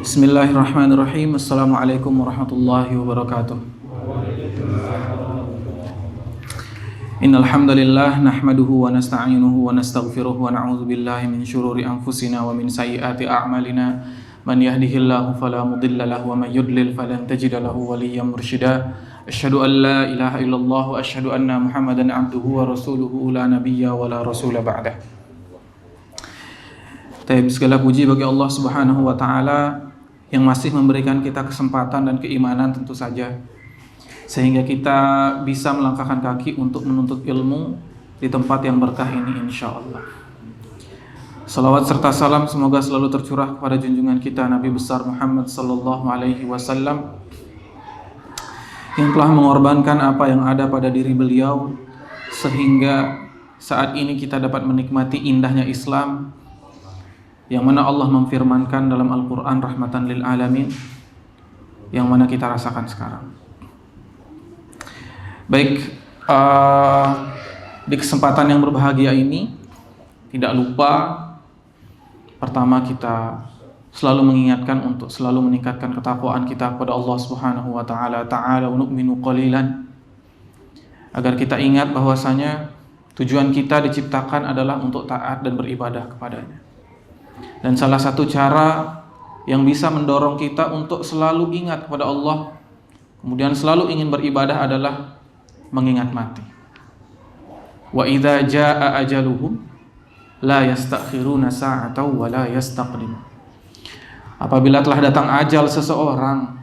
Bismillahirrahmanirrahim. Assalamualaikum warahmatullahi wabarakatuh. Innal hamdalillah nahmaduhu wa nasta'inuhu wa nastaghfiruh wa na'udzu billahi min syururi anfusina wa min sayyiati a'malina. Man yahdihillahu fala mudilla lahu wa may yudlil falan tajida lahu waliyyan mursyida. Asyhadu an la ilaha illallah wa asyhadu anna Muhammadan 'abduhu wa rasuluhu la nabiyya wa la rasula ba'dah. Segala puji bagi Allah Subhanahu wa taala yang masih memberikan kita kesempatan dan keimanan tentu saja, sehingga kita bisa melangkahkan kaki untuk menuntut ilmu di tempat yang berkah ini insyaallah. Salawat serta salam semoga selalu tercurah kepada junjungan kita Nabi besar Muhammad sallallahu alaihi wasallam yang telah mengorbankan apa yang ada pada diri beliau sehingga saat ini kita dapat menikmati indahnya Islam, yang mana Allah memfirmankan dalam Al-Quran rahmatan lil alamin, yang mana kita rasakan sekarang. Baik, di kesempatan yang berbahagia ini tidak lupa, pertama kita selalu mengingatkan untuk selalu meningkatkan ketakwaan kita kepada Allah Subhanahu wa taala. Ta'ala nu'minu qalilan, agar kita ingat bahwasanya tujuan kita diciptakan adalah untuk taat dan beribadah kepadanya. Dan salah satu cara yang bisa mendorong kita untuk selalu ingat kepada Allah, kemudian selalu ingin beribadah, adalah mengingat mati. Wa idza jaa ajaluhum la yastakhiruna sa'atan wa la yastaqdimun. Apabila telah datang ajal seseorang,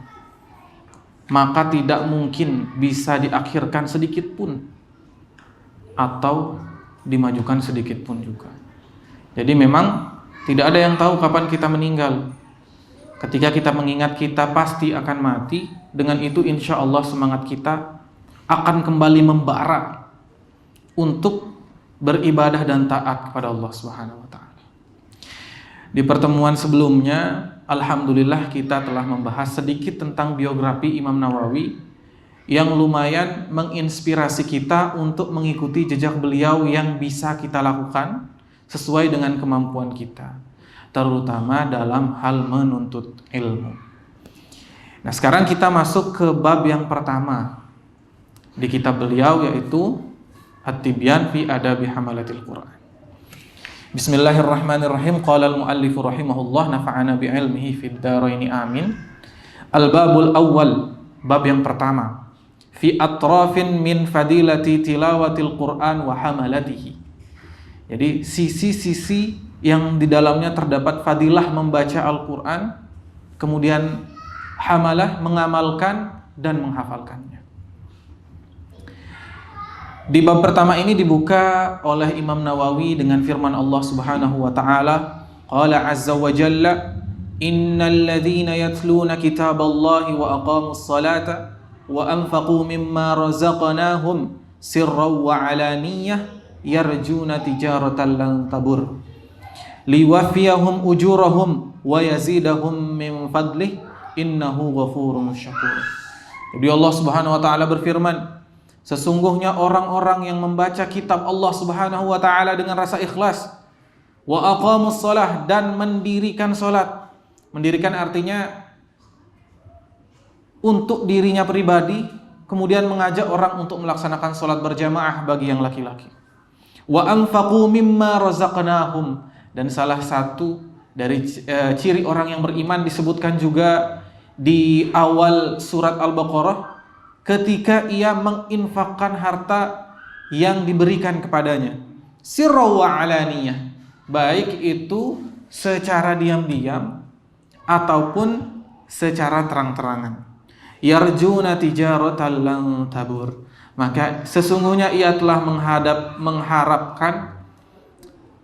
maka tidak mungkin bisa diakhirkan sedikit pun atau dimajukan sedikit pun juga. Jadi memang tidak ada yang tahu kapan kita meninggal. Ketika kita mengingat kita pasti akan mati, dengan itu insya Allah semangat kita akan kembali membara untuk beribadah dan taat kepada Allah Subhanahu wa taala. Di pertemuan sebelumnya, alhamdulillah kita telah membahas sedikit tentang biografi Imam Nawawi yang lumayan menginspirasi kita untuk mengikuti jejak beliau yang bisa kita lakukan sesuai dengan kemampuan kita, terutama dalam hal menuntut ilmu. Nah, sekarang kita masuk ke bab yang pertama di kitab beliau, yaitu At-Tibyan fi Adabi Hamalatil Quran. Bismillahirrahmanirrahim. Qala al-muallif rahimahullah nafa'ana bi ilmihi fid dharaini amin. Al-babul awwal, bab yang pertama, fi atrafin min fadilati tilawatil Quran wa hamalatihi. Jadi sisi-sisi yang di dalamnya terdapat fadilah membaca Al-Quran, kemudian hamalah, mengamalkan dan menghafalkannya. Di bab pertama ini dibuka oleh Imam Nawawi dengan firman Allah Subhanahu wa taala, qala azza wa jalla, innal ladzina yatluna kitaballahi wa aqamus salata wa anfaqu mimma razaqnahum sirran wa alaniyah yarjuna tijaratan lan tabur liwafiyahum ujurahum wa yazidahum min fadlih innahu ghafurun syakur. Jadi Allah Subhanahu wa taala berfirman, sesungguhnya orang-orang yang membaca kitab Allah Subhanahu wa taala dengan rasa ikhlas, wa aqamus shalah, dan mendirikan salat. Mendirikan artinya untuk dirinya pribadi, kemudian mengajak orang untuk melaksanakan salat berjamaah bagi yang laki-laki. Wa anfaqu mimma razaqnahum, dan salah satu dari ciri orang yang beriman disebutkan juga di awal surat Al-Baqarah, ketika ia menginfakkan harta yang diberikan kepadanya, sirra wa alaniyah, baik itu secara diam-diam ataupun secara terang-terangan. Yarjuna tijaratan lan tabur, maka sesungguhnya ia telah mengharapkan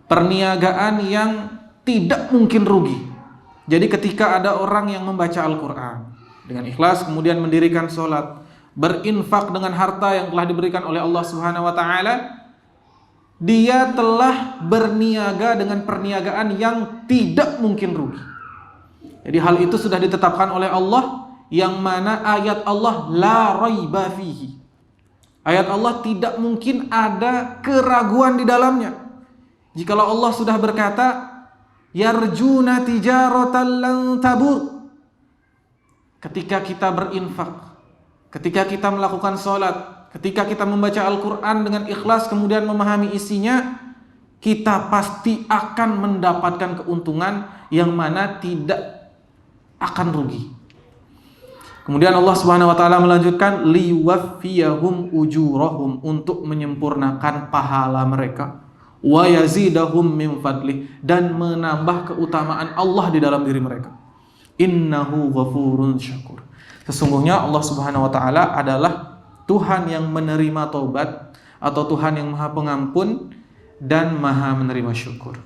perniagaan yang tidak mungkin rugi. Jadi ketika ada orang yang membaca Al-Quran dengan ikhlas, kemudian mendirikan sholat, berinfak dengan harta yang telah diberikan oleh Allah Subhanahu wa taala, dia telah berniaga dengan perniagaan yang tidak mungkin rugi. Jadi hal itu sudah ditetapkan oleh Allah, yang mana ayat Allah la raiba fihi, ayat Allah tidak mungkin ada keraguan di dalamnya. Jikalau Allah sudah berkata yarjuna tijaratan lan tabur, ketika kita berinfak, ketika kita melakukan sholat, ketika kita membaca Al-Quran dengan ikhlas kemudian memahami isinya, kita pasti akan mendapatkan keuntungan yang mana tidak akan rugi. Kemudian Allah Subhanahu wa taala melanjutkan liwaffiyahum ujurahum, untuk menyempurnakan pahala mereka, wa yazidahum min fadlih, dan menambah keutamaan Allah di dalam diri mereka. Innahu ghafurun syakur. Sesungguhnya Allah Subhanahu wa taala adalah Tuhan yang menerima taubat atau Tuhan yang Maha Pengampun dan Maha menerima syukur.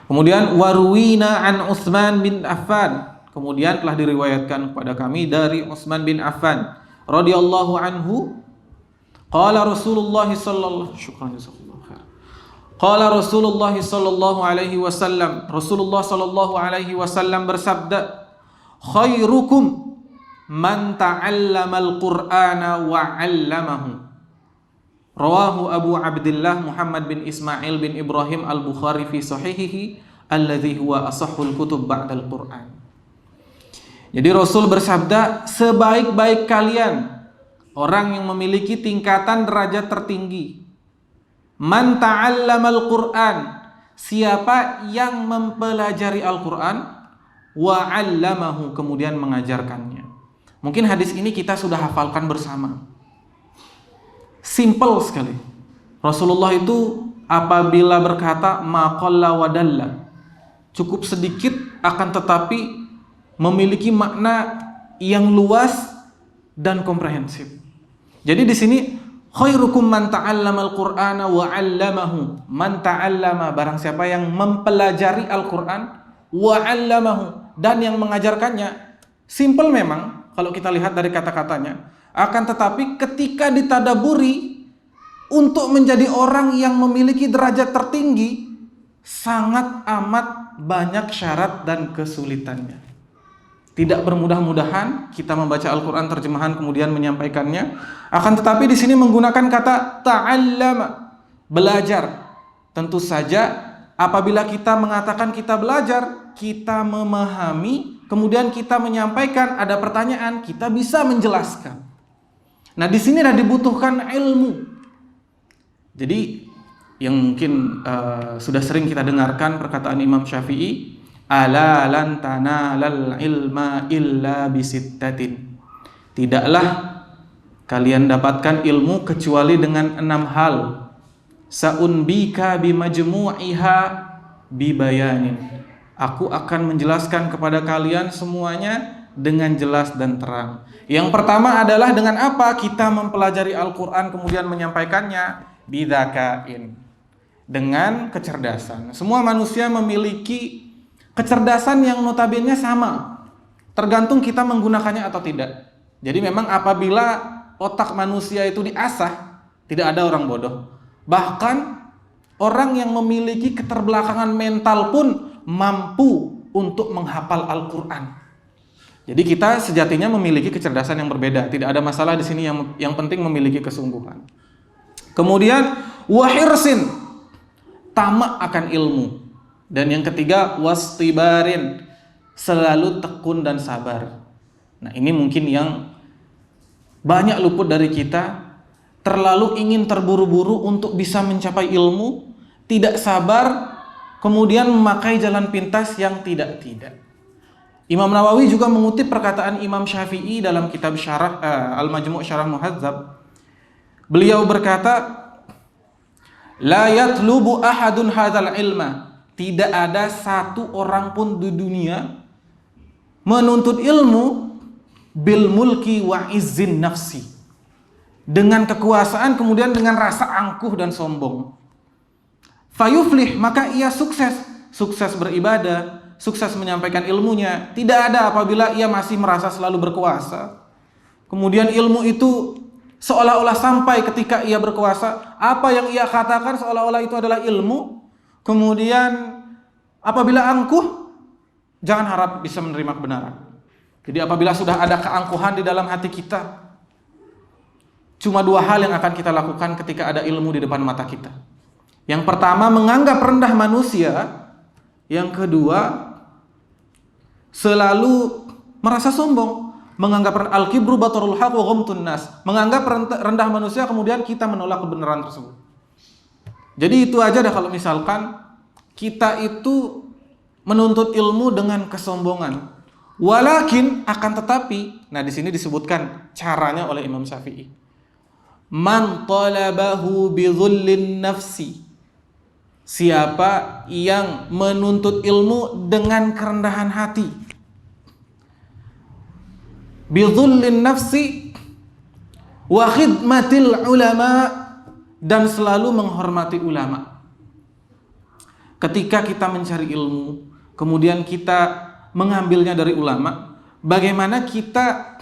Kemudian warwina an Utsman bin Affan, kemudian telah diriwayatkan kepada kami dari Utsman bin Affan radhiyallahu anhu, qala Rasulullah sallallahu qala Rasulullah sallallahu alaihi wasallam, Rasulullah sallallahu alaihi wasallam bersabda, khairukum man ta'allamal Qur'ana wa 'allamahu. Rawahu Abu Abdullah Muhammad bin Ismail bin Ibrahim Al-Bukhari fi sahihihi alladhi huwa asahhul kutub ba'dal Qur'an. Jadi Rasul bersabda, sebaik-baik kalian orang yang memiliki tingkatan derajat tertinggi, man ta'allamal Qur'an, siapa yang mempelajari Al-Qur'an, wa 'allamahu, kemudian mengajarkannya. Mungkin hadis ini kita sudah hafalkan bersama. Simple sekali. Rasulullah itu apabila berkata maqalla wa dalla, cukup sedikit akan tetapi memiliki makna yang luas dan komprehensif. Jadi di sini khairukum man ta'allamal Qur'ana wa 'allamahu. Man ta'allama, barang siapa yang mempelajari Al-Qur'an, wa 'allamahu, dan yang mengajarkannya. Simple memang kalau kita lihat dari kata-katanya. Akan tetapi ketika ditadaburi, untuk menjadi orang yang memiliki derajat tertinggi sangat amat banyak syarat dan kesulitannya. Tidak bermudah-mudahan kita membaca Al-Qur'an terjemahan kemudian menyampaikannya. Akan tetapi di sini menggunakan kata ta'allama, belajar. Tentu saja apabila kita mengatakan kita belajar, kita memahami, kemudian kita menyampaikan, ada pertanyaan, kita bisa menjelaskan. Nah, di sini ada dibutuhkan ilmu. Jadi yang mungkin sudah sering kita dengarkan perkataan Imam Syafi'i, ala lan tanalal ilma illa bisittatin. Tidaklah kalian dapatkan ilmu kecuali dengan 6 hal. Sa'unbika bimajmu'iha bibayanin. Aku akan menjelaskan kepada kalian semuanya dengan jelas dan terang. Yang pertama adalah dengan apa? Kita mempelajari Al-Qur'an kemudian menyampaikannya, bidzakain, dengan kecerdasan. Semua manusia memiliki kecerdasan yang notabene sama, tergantung kita menggunakannya atau tidak. Jadi memang apabila otak manusia itu diasah, tidak ada orang bodoh. Bahkan orang yang memiliki keterbelakangan mental pun mampu untuk menghafal Al-Qur'an. Jadi kita sejatinya memiliki kecerdasan yang berbeda. Tidak ada masalah di sini, yang penting memiliki kesungguhan. Kemudian wahirsin, tamak akan ilmu. Dan yang ketiga wastibarin, selalu tekun dan sabar. Nah, ini mungkin yang banyak luput dari kita, terlalu ingin terburu-buru untuk bisa mencapai ilmu, tidak sabar, kemudian memakai jalan pintas yang tidak-tidak. Imam Nawawi juga mengutip perkataan Imam Syafi'i dalam kitab Syarah Al-Majmu' Syarah Muhadzab. Beliau berkata, la yatlubu ahadun hadzal ilma. Tidak ada satu orang pun di dunia menuntut ilmu bil mulki wa izzin nafsi, dengan kekuasaan kemudian dengan rasa angkuh dan sombong. Fayuflih, maka ia sukses beribadah, sukses menyampaikan ilmunya. Tidak ada apabila ia masih merasa selalu berkuasa. Kemudian ilmu itu seolah-olah sampai ketika ia berkuasa, apa yang ia katakan seolah-olah itu adalah ilmu. Kemudian apabila angkuh, jangan harap bisa menerima kebenaran. Jadi apabila sudah ada keangkuhan di dalam hati kita, cuma 2 hal yang akan kita lakukan ketika ada ilmu di depan mata kita. Yang pertama, menganggap rendah manusia. Yang kedua, selalu merasa sombong, menganggap al-kibru batarul haq wa ghamtun nas, menganggap rendah manusia kemudian kita menolak kebenaran tersebut. Jadi itu aja dah kalau misalkan kita itu menuntut ilmu dengan kesombongan. Walakin akan tetapi, nah di sini disebutkan caranya oleh Imam Syafi'i. Man talabahu bi dhullin nafsi. Siapa yang menuntut ilmu dengan kerendahan hati. Bi dhullin nafsi wa khidmatil ulama, dan selalu menghormati ulama. Ketika kita mencari ilmu, kemudian kita mengambilnya dari ulama, bagaimana kita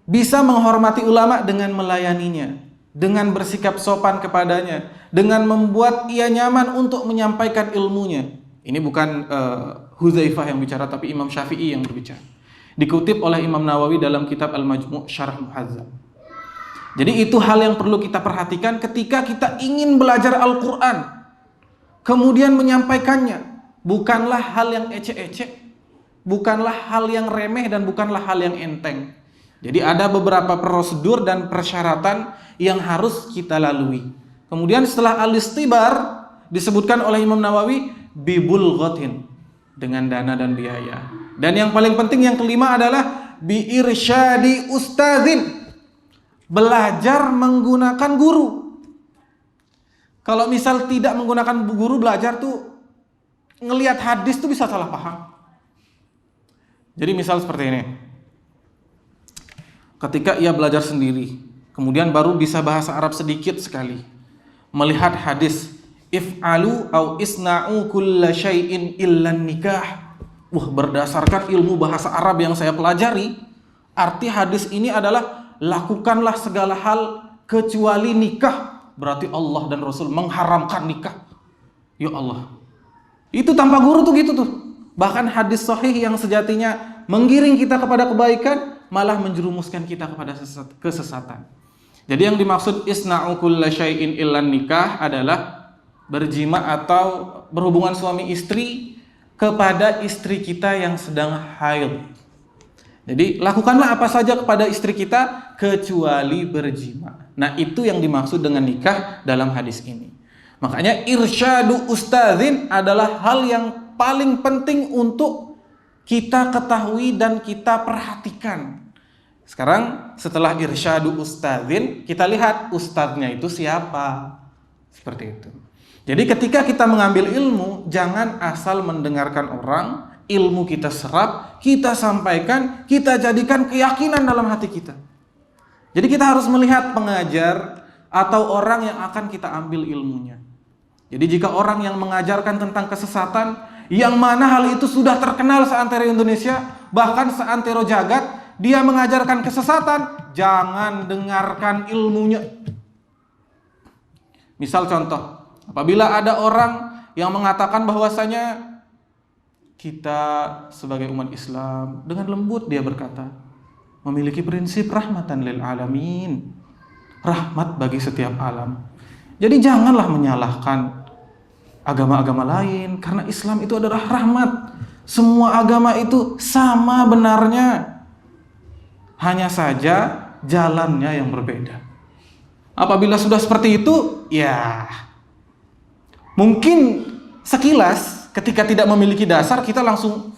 bisa menghormati ulama dengan melayaninya, dengan bersikap sopan kepadanya, dengan membuat ia nyaman untuk menyampaikan ilmunya. Ini bukan Hudzaifah yang bicara, tapi Imam Syafi'i yang berbicara. Dikutip oleh Imam Nawawi dalam kitab Al-Majmu' Syarah Muhazzab. Jadi itu hal yang perlu kita perhatikan ketika kita ingin belajar Al-Quran, kemudian menyampaikannya. Bukanlah hal yang ecek-ecek, bukanlah hal yang remeh, dan bukanlah hal yang enteng. Jadi ada beberapa prosedur dan persyaratan yang harus kita lalui. Kemudian setelah al-istibar disebutkan oleh Imam Nawawi bibul ghatin, dengan dana dan biaya. Dan yang paling penting yang kelima adalah bi irsyadi ustadzin, belajar menggunakan guru. Kalau misal tidak menggunakan guru, belajar tuh ngelihat hadis tuh bisa salah paham. Jadi misal seperti ini. Ketika ia belajar sendiri, kemudian baru bisa bahasa Arab sedikit sekali, melihat hadis if'alu au isna'u kulla syai'in illan nikah. Wah, berdasarkan ilmu bahasa Arab yang saya pelajari, arti hadis ini adalah lakukanlah segala hal kecuali nikah. Berarti Allah dan Rasul mengharamkan nikah. Ya Allah, itu tanpa guru tuh gitu tuh. Bahkan hadis sahih yang sejatinya menggiring kita kepada kebaikan malah menjerumuskan kita kepada kesesatan. Jadi yang dimaksud isna'u kulla syai'in illan nikah adalah berjima atau berhubungan suami istri kepada istri kita yang sedang haid. Jadi lakukanlah apa saja kepada istri kita kecuali berjima. Nah, itu yang dimaksud dengan nikah dalam hadis ini. Makanya irsyadu ustadzin adalah hal yang paling penting untuk kita ketahui dan kita perhatikan. Sekarang setelah irsyadu ustadzin, kita lihat ustadznya itu siapa. Seperti itu. Jadi ketika kita mengambil ilmu, jangan asal mendengarkan orang, ilmu kita serap, kita sampaikan, kita jadikan keyakinan dalam hati kita. Jadi kita harus melihat pengajar atau orang yang akan kita ambil ilmunya. Jadi jika orang yang mengajarkan tentang kesesatan, yang mana hal itu sudah terkenal seantero Indonesia, bahkan seantero jagat, dia mengajarkan kesesatan, jangan dengarkan ilmunya. Misal contoh, apabila ada orang yang mengatakan bahwasanya kita sebagai umat Islam, dengan lembut dia berkata, memiliki prinsip rahmatan lil alamin, rahmat bagi setiap alam. Jadi janganlah menyalahkan agama-agama lain, karena Islam itu adalah rahmat. Semua agama itu sama benarnya, hanya saja jalannya yang berbeda. Apabila sudah seperti itu, ya mungkin sekilas ketika tidak memiliki dasar kita langsung,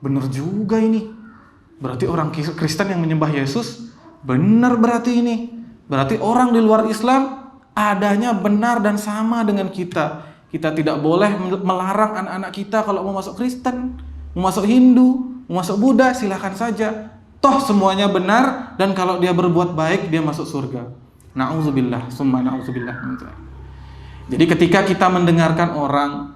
benar juga ini. Berarti orang Kristen yang menyembah Yesus benar, berarti ini. Berarti orang di luar Islam adanya benar dan sama dengan kita. Kita tidak boleh melarang anak-anak kita kalau mau masuk Kristen, mau masuk Hindu, mau masuk Buddha, silakan saja. Toh semuanya benar, dan kalau dia berbuat baik dia masuk surga. Na'udzubillah, summa na'udzubillah. Jadi ketika kita mendengarkan orang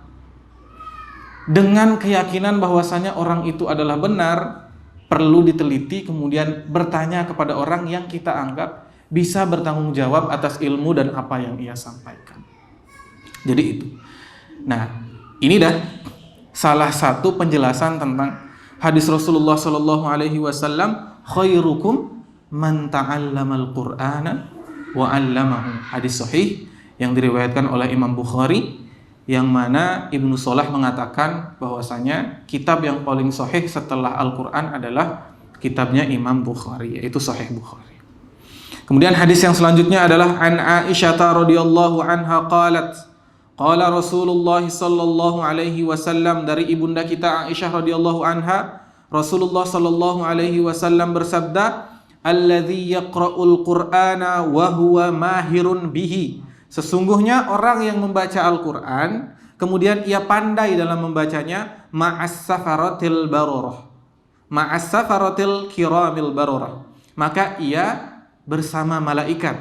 dengan keyakinan bahwasanya orang itu adalah benar, perlu diteliti, kemudian bertanya kepada orang yang kita anggap bisa bertanggung jawab atas ilmu dan apa yang ia sampaikan. Jadi itu. Nah, ini dah salah satu penjelasan tentang hadis Rasulullah sallallahu alaihi wasallam, khairukum man ta'allamal Qur'ana wa 'allamahu. Hadis sahih yang diriwayatkan oleh Imam Bukhari yang mana Ibnu Shalah mengatakan bahwasanya kitab yang paling sahih setelah Al-Quran adalah kitabnya Imam Bukhari, yaitu Sahih Bukhari. Kemudian hadis yang selanjutnya adalah an Aisyah radhiyallahu anha qalat qala Rasulullah sallallahu alaihi wasallam, dari ibunda kita Aisyah radhiyallahu anha, Rasulullah sallallahu alaihi wasallam bersabda, alladzi yaqra'ul Qur'ana wa huwa mahirun bihi. Sesungguhnya orang yang membaca Al-Qur'an kemudian ia pandai dalam membacanya, ma'as safaratil bararah, ma'as safaratil kiramil bararah, maka ia bersama malaikat.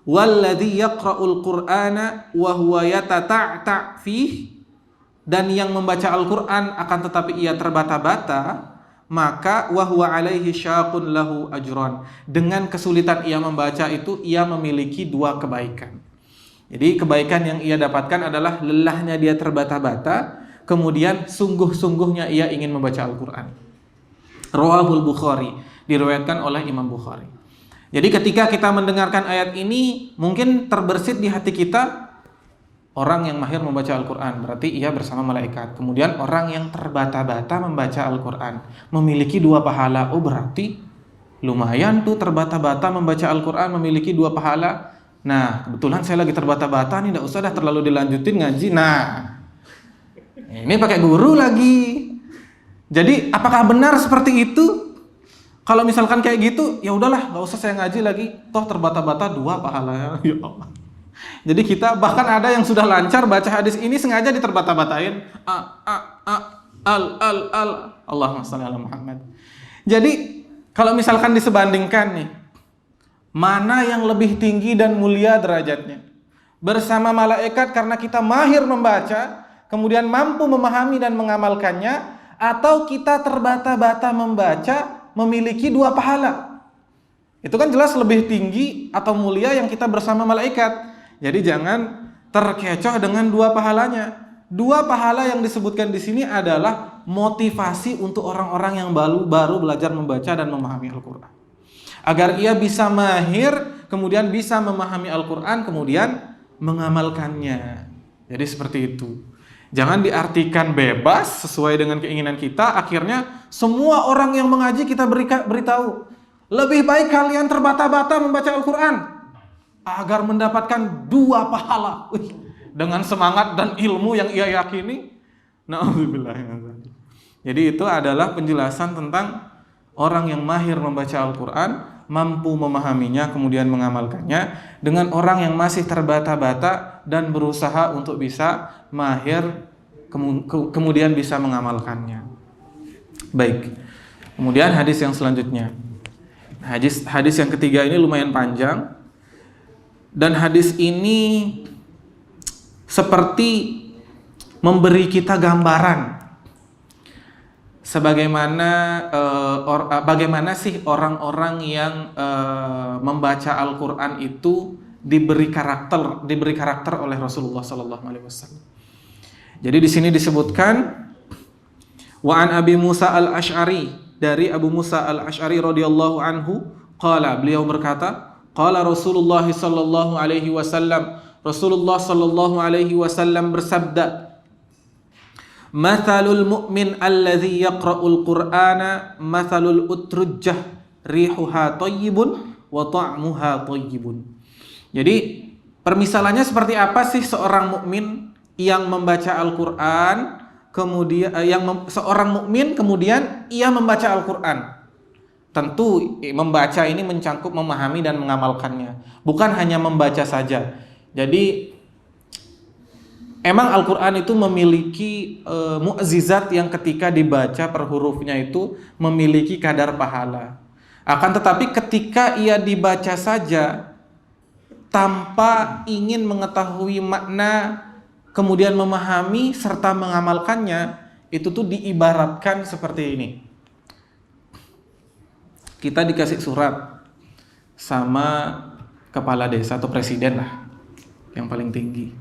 Walladzi yaqra'ul Qur'ana wa huwa yatata'ta' fih, dan yang membaca Al-Qur'an akan tetapi ia terbata-bata, maka wa huwa alaihi syaqun lahu ajran, dengan kesulitan ia membaca itu ia memiliki 2 kebaikan. Jadi kebaikan yang ia dapatkan adalah lelahnya dia terbata-bata, kemudian sungguh-sungguhnya ia ingin membaca Al-Qur'an. Rawahul Bukhari, diriwayatkan oleh Imam Bukhari. Jadi ketika kita mendengarkan ayat ini, mungkin terbersit di hati kita, orang yang mahir membaca Al-Quran berarti ia bersama malaikat. Kemudian orang yang terbata-bata membaca Al-Quran memiliki 2 pahala. Oh berarti lumayan tuh terbata-bata membaca Al-Quran memiliki 2 pahala. Nah kebetulan saya lagi terbata-bata nih, tidak usah dah terlalu dilanjutin ngaji. Nah ini pakai guru lagi. Jadi apakah benar seperti itu? Kalau misalkan kayak gitu, ya udahlah, nggak usah saya ngaji lagi. Toh terbata-bata 2 pahalanya. Ya Allah. Jadi kita bahkan ada yang sudah lancar baca hadis ini sengaja diterbata-batain. Allahumma shalli ala Muhammad. Jadi kalau misalkan disebandingkan nih, mana yang lebih tinggi dan mulia derajatnya? Bersama malaikat karena kita mahir membaca, kemudian mampu memahami dan mengamalkannya, atau kita terbata-bata membaca memiliki 2 pahala? Itu kan jelas lebih tinggi atau mulia yang kita bersama malaikat. Jadi jangan terkecoh dengan 2 pahalanya. 2 pahala yang disebutkan di sini adalah motivasi untuk orang-orang yang baru belajar membaca dan memahami Al-Quran, agar ia bisa mahir, kemudian bisa memahami Al-Quran, kemudian mengamalkannya. Jadi seperti itu. Jangan diartikan bebas sesuai dengan keinginan kita. Akhirnya semua orang yang mengaji kita beritahu, lebih baik kalian terbata-bata membaca Al-Quran agar mendapatkan 2 pahala. Dengan semangat dan ilmu yang ia yakini. Na'udzubillah. Jadi itu adalah penjelasan tentang orang yang mahir membaca Al-Quran, mampu memahaminya kemudian mengamalkannya, dengan orang yang masih terbata-bata dan berusaha untuk bisa mahir kemudian bisa mengamalkannya. Baik. Kemudian hadis yang selanjutnya. Hadis yang ketiga ini lumayan panjang, dan hadis ini seperti memberi kita gambaran bagaimana sih orang-orang yang membaca Al-Quran itu diberi karakter oleh Rasulullah SAW. Jadi di sini disebutkan wa an Abi Musa al-Asy'ari, dari Abu Musa al-Asy'ari radhiyallahu anhu, qala, beliau berkata, qala Rasulullah sallallahu alaihi wasallam, Rasulullah sallallahu alaihi wasallam bersabda, mathalul mu'min alladhi yaqra'ul Qur'ana mathalul utrujjah rihuha thayyibun wa ta'muha thayyibun. Jadi permisalannya seperti apa sih seorang mukmin yang membaca Al-Qur'an, kemudian seorang mukmin kemudian ia membaca Al-Qur'an. Tentu membaca ini mencangkup memahami dan mengamalkannya, bukan hanya membaca saja. Jadi emang Al-Quran itu memiliki mukjizat yang ketika dibaca per hurufnya itu memiliki kadar pahala. Akan tetapi ketika ia dibaca saja tanpa ingin mengetahui makna, kemudian memahami serta mengamalkannya, itu tuh diibaratkan seperti ini. Kita dikasih surat sama kepala desa atau presiden lah, yang paling tinggi.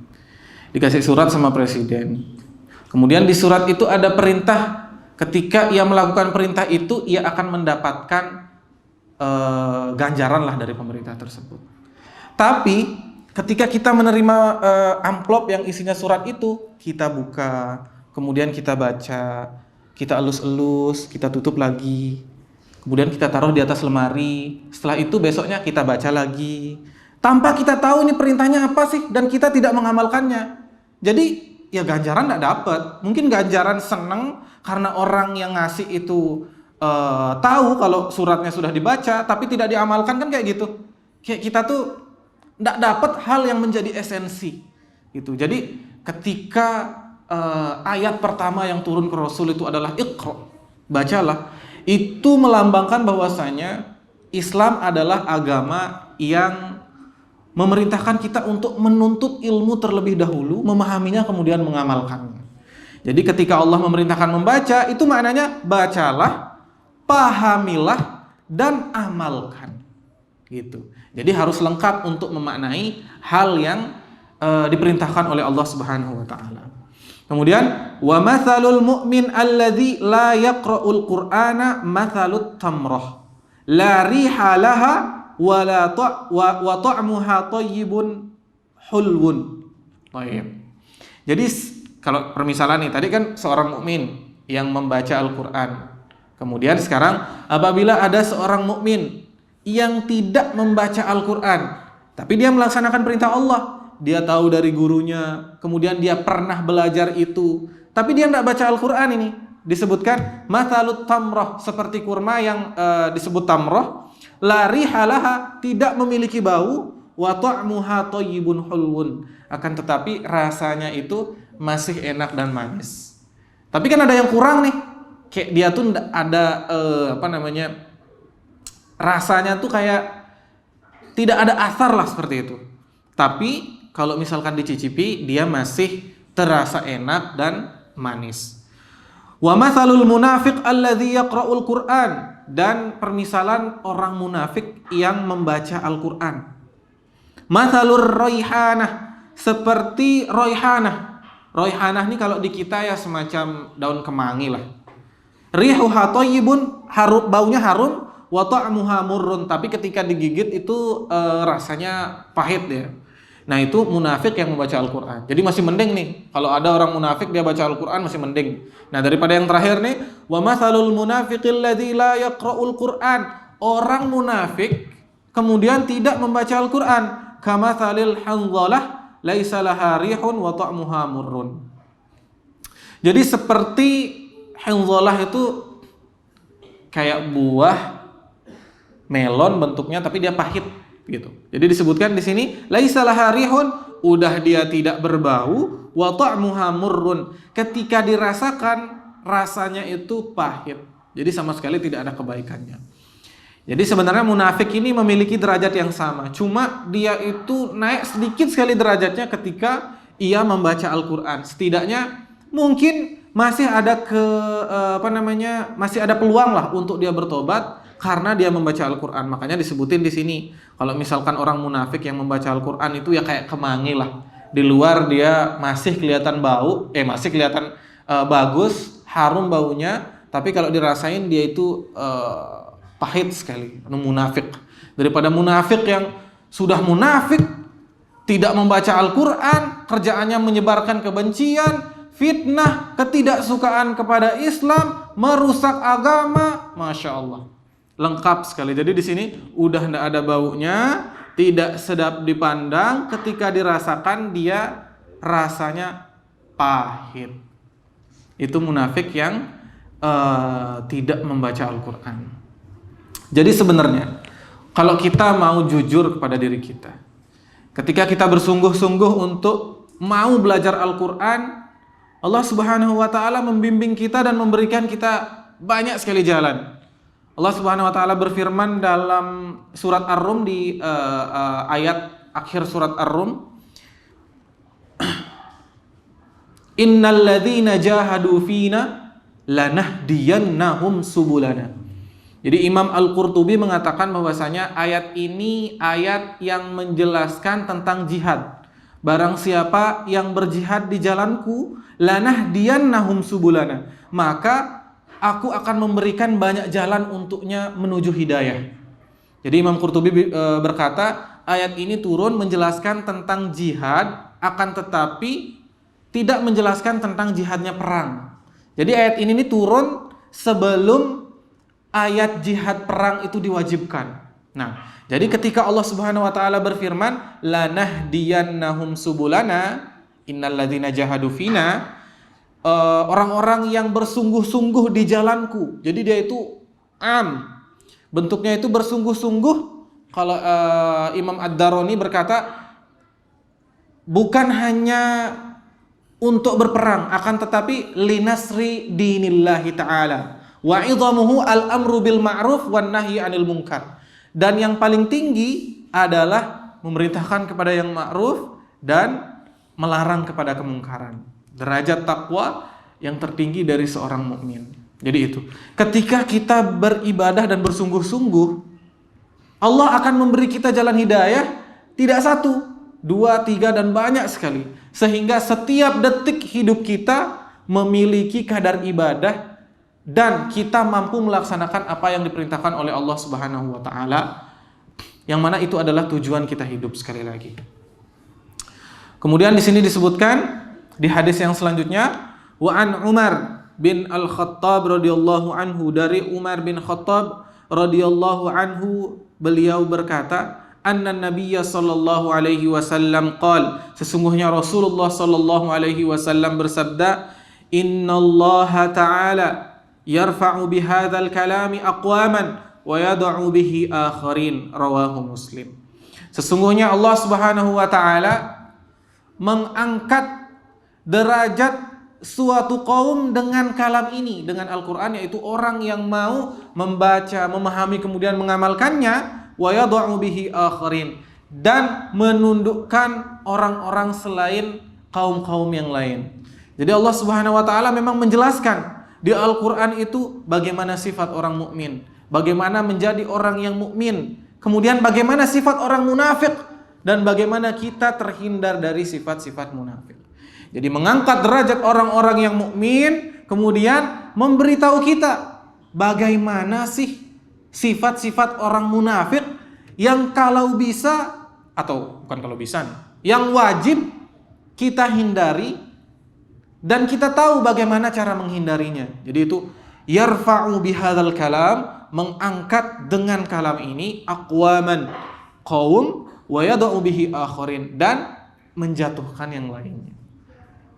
Dikasih surat sama presiden. Kemudian di surat itu ada perintah. Ketika ia melakukan perintah itu, ia akan mendapatkan ganjaran lah dari pemerintah tersebut. Tapi ketika kita menerima amplop yang isinya surat itu, kita buka, kemudian kita baca, kita elus-elus, kita tutup lagi, kemudian kita taruh di atas lemari. Setelah itu besoknya kita baca lagi, tanpa kita tahu ini perintahnya apa sih, dan kita tidak mengamalkannya. Jadi ya ganjaran tidak dapat. Mungkin ganjaran seneng karena orang yang ngasih itu tahu kalau suratnya sudah dibaca, tapi tidak diamalkan, kan kayak gitu. Kayak kita tuh tidak dapat hal yang menjadi esensi. Gitu. Jadi ketika ayat pertama yang turun ke Rasul itu adalah Iqra, bacalah, itu melambangkan bahwasanya Islam adalah agama yang memerintahkan kita untuk menuntut ilmu terlebih dahulu, memahaminya kemudian mengamalkannya. Jadi ketika Allah memerintahkan membaca, itu maknanya bacalah, pahamilah, dan amalkan. Gitu. Jadi harus lengkap untuk memaknai hal yang diperintahkan oleh Allah Subhanahu wa taala. Kemudian wa mathalul mu'min alladzi la yaqra'ul qur'ana mathalut tamrah la riha laha wa ta'muha thayyibun hulwun. Baik. Jadi kalau permisalan nih, tadi kan seorang mukmin yang membaca Al-Qur'an. Kemudian sekarang apabila ada seorang mukmin yang tidak membaca Al-Qur'an, tapi dia melaksanakan perintah Allah, dia tahu dari gurunya, kemudian dia pernah belajar itu, tapi dia tidak baca Al-Qur'an, ini disebutkan mathalut tamrah, seperti kurma yang disebut tamrah, la rihalaha, tidak memiliki bau, wa ta'muha thayyibun hulwun, akan tetapi rasanya itu masih enak dan manis. Tapi kan ada yang kurang nih, kayak dia tuh ada rasanya tuh kayak tidak ada asar lah, seperti itu. Tapi kalau misalkan dicicipi, dia masih terasa enak dan manis. Wa mathalul munafiq alladzi yaqra'ul Qur'an, dan permisalan orang munafik yang membaca Al-Qur'an. Mathalur raihanah, seperti raihanah. Raihanah ini kalau di kita ya semacam daun kemangi lah. Rihuha thayyibun, harum, baunya harum, wa ta'muha murrun, tapi ketika digigit itu rasanya pahit ya. Nah, itu munafik yang membaca Al-Qur'an. Jadi masih mending nih kalau ada orang munafik dia baca Al-Qur'an, masih mending. Nah, daripada yang terakhir nih, wa mathalul munafiqil ladzi la yaqra'ul Qur'an, orang munafik kemudian tidak membaca Al-Qur'an, kamathalil hanzalah laisa laha rihun wa ta'muha murrun. Jadi seperti hanzalah itu kayak buah melon bentuknya, tapi dia pahit gitu. Jadi disebutkan di sini laisa laha rihun, udah dia tidak berbau, wa ta'muha murrun, ketika dirasakan rasanya itu pahit. Jadi sama sekali tidak ada kebaikannya. Jadi sebenarnya munafik ini memiliki derajat yang sama, cuma dia itu naik sedikit sekali derajatnya ketika ia membaca Al-Qur'an. Setidaknya mungkin masih ada masih ada peluang lah untuk dia bertobat karena dia membaca Al-Qur'an. Makanya disebutin di sini kalau misalkan orang munafik yang membaca Al-Qur'an itu ya kayak kemangi lah. Di luar dia masih kelihatan masih kelihatan bagus, harum baunya, tapi kalau dirasain dia itu pahit sekali. Munafik. Daripada munafik yang sudah munafik, tidak membaca Al-Qur'an, kerjaannya menyebarkan kebencian, fitnah, ketidaksukaan kepada Islam, merusak agama, Masya Allah. Lengkap sekali. Jadi di sini udah tidak ada baunya, tidak sedap dipandang, ketika dirasakan dia rasanya pahit. Itu munafik yang tidak membaca Al-Qur'an. Jadi sebenarnya kalau kita mau jujur kepada diri kita, ketika kita bersungguh-sungguh untuk mau belajar Al-Qur'an, Allah Subhanahu wa taala membimbing kita dan memberikan kita banyak sekali jalan. Allah Subhanahu wa taala berfirman dalam surat Ar-Rum di ayat akhir surat Ar-Rum, Innal ladzina jahadu fina lanahdiyannahum subulana. Jadi Imam Al-Qurtubi mengatakan bahwasanya ayat ini ayat yang menjelaskan tentang jihad. Barang siapa yang berjihad di jalanku, lanahdiyannahum subulana, maka aku akan memberikan banyak jalan untuknya menuju hidayah. Jadi Imam Qurtubi berkata, ayat ini turun menjelaskan tentang jihad, akan tetapi tidak menjelaskan tentang jihadnya perang. Jadi ayat ini turun sebelum ayat jihad perang itu diwajibkan. Nah, jadi ketika Allah Subhanahu wa taala berfirman, "Lanahdiyannahum subulana innalladzina jahadu fina", orang-orang yang bersungguh-sungguh di jalanku. Jadi dia itu bentuknya itu bersungguh-sungguh. Kalau Imam Ad-Darani berkata, bukan hanya untuk berperang, akan tetapi linasri dinillahi ta'ala wa idhamuhu al-amru bil ma'ruf wan nahyi 'anil munkar. Dan yang paling tinggi adalah memerintahkan kepada yang ma'ruf dan melarang kepada kemungkaran. Derajat takwa yang tertinggi dari seorang mukmin. Jadi itu. Ketika kita beribadah dan bersungguh-sungguh, Allah akan memberi kita jalan hidayah, tidak 1, 2, 3 dan banyak sekali. Sehingga setiap detik hidup kita memiliki kadar ibadah dan kita mampu melaksanakan apa yang diperintahkan oleh Allah Subhanahu wa taala, yang mana itu adalah tujuan kita hidup sekali lagi. Kemudian di sini disebutkan di hadis yang selanjutnya, wa an Umar bin Al-Khattab radhiyallahu anhu, dari Umar bin Khattab radhiyallahu anhu, beliau berkata, anna nabiyya sallallahu alaihi wasallam qala, sesungguhnya Rasulullah sallallahu alaihi wasallam bersabda, innallaha ta'ala yarfa'u bihadzal kalami aqwaman wa yad'u bihi akharin, rawahu Muslim. Sesungguhnya Allah Subhanahu wa taala mengangkat derajat suatu kaum dengan kalam ini, dengan Al-Quran, yaitu orang yang mau membaca, memahami, kemudian mengamalkannya, wa yad'u bihi akharin, dan menundukkan orang-orang selain kaum-kaum yang lain. Jadi Allah Subhanahu wa taala memang menjelaskan di Al-Quran itu bagaimana sifat orang mukmin, bagaimana menjadi orang yang mukmin, kemudian bagaimana sifat orang munafik, dan bagaimana kita terhindar dari sifat-sifat munafik. Jadi mengangkat derajat orang-orang yang mukmin, kemudian memberitahu kita bagaimana sih sifat-sifat orang munafik yang kalau bisa, atau bukan kalau bisa nih, yang wajib kita hindari, dan kita tahu bagaimana cara menghindarinya. Jadi itu yarfa'u bihadzal kalam, mengangkat dengan kalam ini, aqwaman, qaum, wa yad'u bihi akharin, dan menjatuhkan yang lainnya.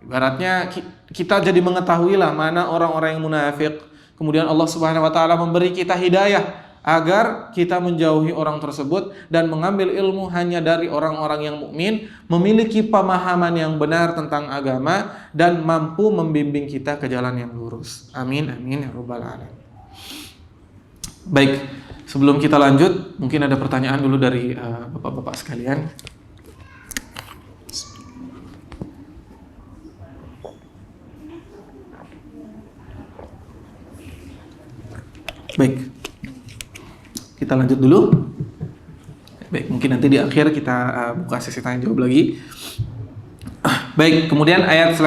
Ibaratnya kita jadi mengetahuilah mana orang-orang yang munafik. Kemudian Allah Subhanahu wa taala memberi kita hidayah agar kita menjauhi orang tersebut dan mengambil ilmu hanya dari orang-orang yang mukmin, memiliki pemahaman yang benar tentang agama dan mampu membimbing kita ke jalan yang lurus. Amin amin ya rabbal alamin. Baik, sebelum kita lanjut, mungkin ada pertanyaan dulu dari bapak-bapak sekalian. Baik, kita lanjut dulu. Baik, mungkin nanti di akhir kita buka sesi tanya jawab lagi. Baik, kemudian hadis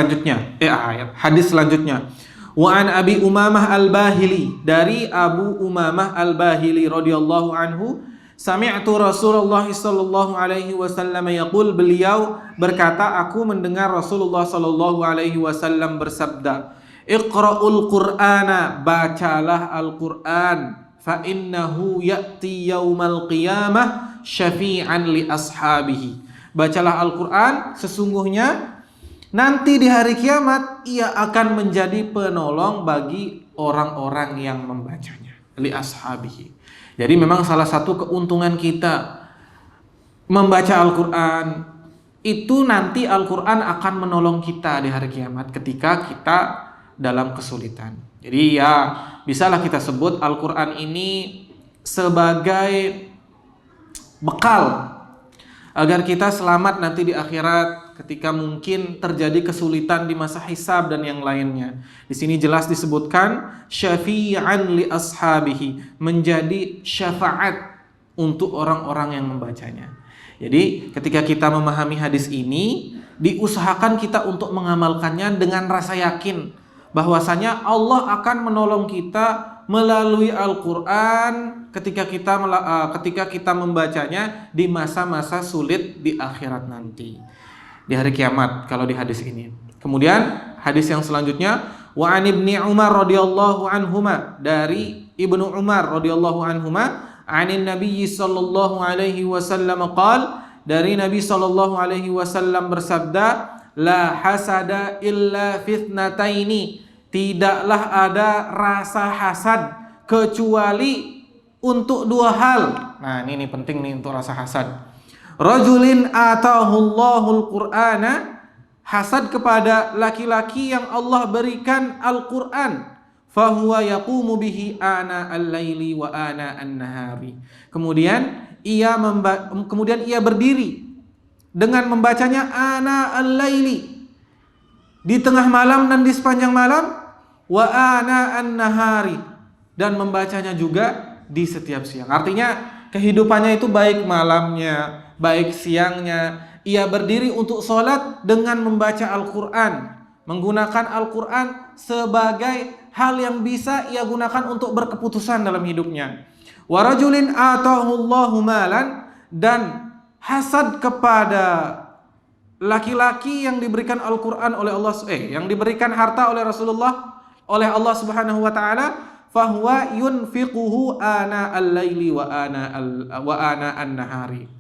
selanjutnya. Wa an Abi Umamah Al-Bahili, dari Abu Umamah Al-Bahili radhiyallahu anhu, sami'tu Rasulullah sallallahu alaihi wasallam yaqul, beliau berkata, aku mendengar Rasulullah sallallahu alaihi wasallam bersabda, Iqra'ul Qur'ana, bacalah Al-Qur'an, fa innahu ya'ti yaumal qiyamah syafi'an li ashabihi. Bacalah Al-Qur'an, sesungguhnya nanti di hari kiamat ia akan menjadi penolong bagi orang-orang yang membacanya, li ashabihi. Jadi memang salah satu keuntungan kita membaca Al-Qur'an itu, nanti Al-Qur'an akan menolong kita di hari kiamat ketika kita dalam kesulitan. Jadi ya, bisalah kita sebut Al-Quran ini sebagai bekal agar kita selamat nanti di akhirat ketika mungkin terjadi kesulitan di masa hisab dan yang lainnya. Di sini jelas disebutkan syafi'an li ashabihi, menjadi syafaat untuk orang-orang yang membacanya. Jadi ketika kita memahami hadis ini, diusahakan kita untuk mengamalkannya dengan rasa yakin bahwasanya Allah akan menolong kita melalui Al-Quran ketika kita membacanya di masa-masa sulit di akhirat nanti, di hari kiamat kalau di hadis ini. Kemudian hadis yang selanjutnya, wa an ibni Umar radhiyallahu anhuma, dari Ibnu Umar radhiyallahu anhuma, anin Nabi sallallahu alaihi wasallam qala, dari Nabi sallallahu alaihi wasallam bersabda, la hasada illa fitnataini, tidaklah ada rasa hasad kecuali untuk dua hal. Nah, ini penting nih untuk rasa hasad. Rajulin atahullahul qur'ana, hasad kepada laki-laki yang Allah berikan Al-Qur'an, fahuwa yaqumu bihi ana al-laili wa ana an-nahari. Kemudian ia berdiri dengan membacanya ana al-laili, di tengah malam dan di sepanjang malam, wa ana an-nahari, dan membacanya juga di setiap siang. Artinya kehidupannya itu baik malamnya, baik siangnya, ia berdiri untuk sholat dengan membaca Al-Quran, menggunakan Al-Quran sebagai hal yang bisa ia gunakan untuk berkeputusan dalam hidupnya. Wa rajulin atahullahu malan, dan hasad kepada laki-laki yang diberikan Al-Quran oleh Allah, yang diberikan harta oleh Rasulullah, oleh Allah Subhanahu wa taala, fahuwa yunfiquhu ana al-laili wa ana an-nahari.